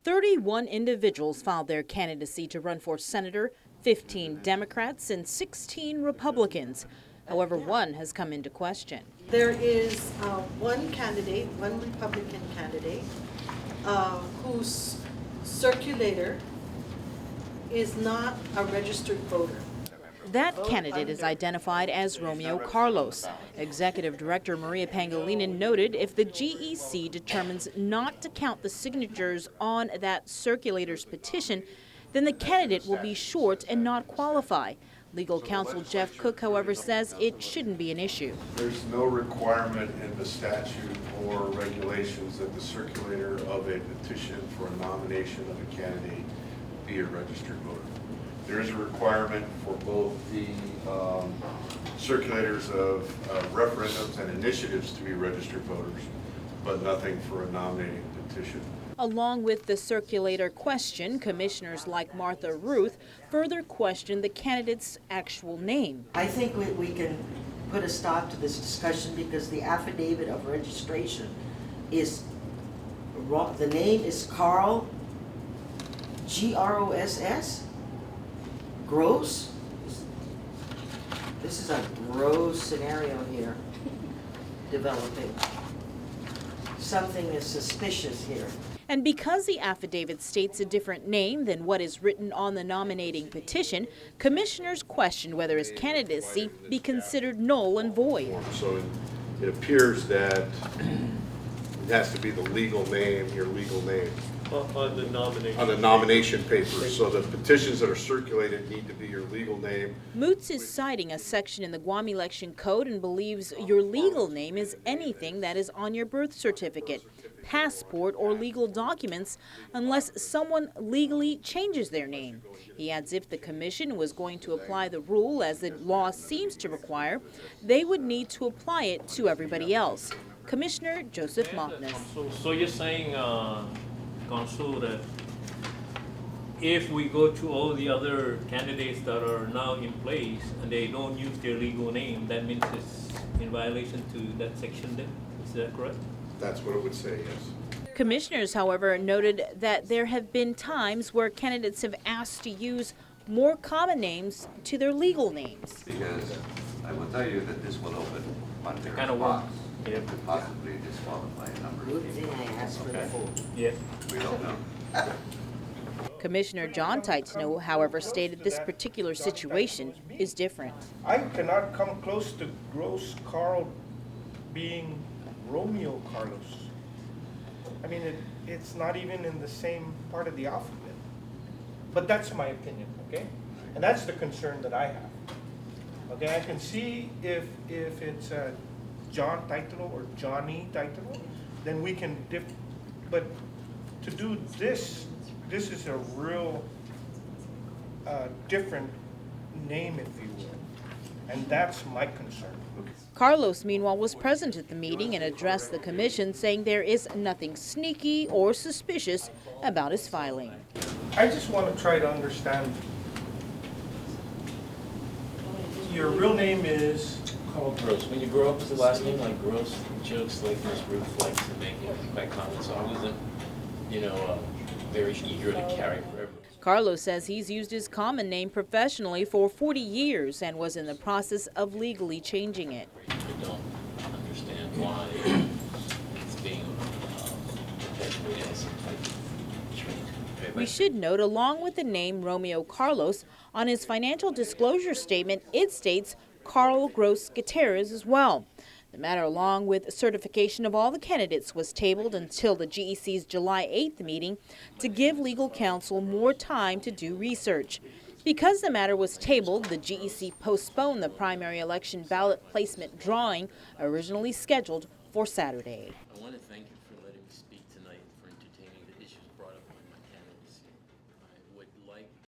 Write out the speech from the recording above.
31 individuals filed their candidacy to run for senator, 15 Democrats and 16 Republicans. However, one has come into question. There is one candidate, one Republican candidate, whose circulator is not a registered voter. That candidate is identified as Romeo Carlos. Executive Director Maria Pangilinan noted if the GEC determines not to count the signatures on that circulator's petition, then the candidate will be short and not qualify. Legal counsel Jeff Cook, however, says it shouldn't be an issue. There's no requirement in the statute or regulations that the circulator of a petition for a nomination of a candidate be a registered voter. There is a requirement for both the circulators of referendums and initiatives to be registered voters, but nothing for a nominating petition. Along with the circulator question, commissioners like Martha Ruth further questioned the candidate's actual name. I think we can put a stop to this discussion because the affidavit of registration is wrong. The name is Carl, G-R-O-S-S, Gross. This is a gross scenario here developing. Something is suspicious here. And because the affidavit states a different name than what is written on the nominating petition, commissioners questioned whether his candidacy be considered null and void. So it appears that it has to be the legal name, your legal name. On the nomination papers. So the petitions that are circulated need to be your legal name. Moots is citing a section in the Guam Election Code and believes your legal name is anything that is on your birth certificate, passport, or legal documents unless someone legally changes their name. He adds if the commission was going to apply the rule as the law seems to require, they would need to apply it to everybody else. Commissioner Joseph Mopnes. So you're saying, Council, that if we go to all the other candidates that are now in place and they don't use their legal name, that means it's in violation to that section then? Is that correct? That's what it would say, yes. Commissioners, however, noted that there have been times where candidates have asked to use more common names to their legal names. Because I will tell you that this will open Pandora's Kind of box. Yeah. It could possibly disqualify a number Good of thing people. I asked for the full. Yeah. We don't know. Commissioner John Titano, however, stated this particular situation is different. I cannot come close to Gross Carl being Romeo Carlos. I mean, it's not even in the same part of the alphabet. But that's my opinion, okay? And that's the concern that I have. Okay, I can see if it's John Titano or Johnny Titano, then we can but to do this is a real different name, if you will. And that's my concern. Carlos, meanwhile, was present at the meeting and addressed the commission, saying there is nothing sneaky or suspicious about his filing. I just want to try to understand. Your real name is Carl Gross. When you grow up with the last name like Gross, jokes like Miss Ruth likes to make it quite common. So I wasn't, very eager to carry forever. Carlos says he's used his common name professionally for 40 years and was in the process of legally changing it. I don't understand why it's being perpetuated as some type of trade. We should note, along with the name Romeo Carlos, on his financial disclosure statement, it states Carl Gross Gutierrez as well. The matter, along with certification of all the candidates, was tabled until the GEC's July 8th meeting to give legal counsel more time to do research. Because the matter was tabled, the GEC postponed the primary election ballot placement drawing originally scheduled for Saturday. I want to thank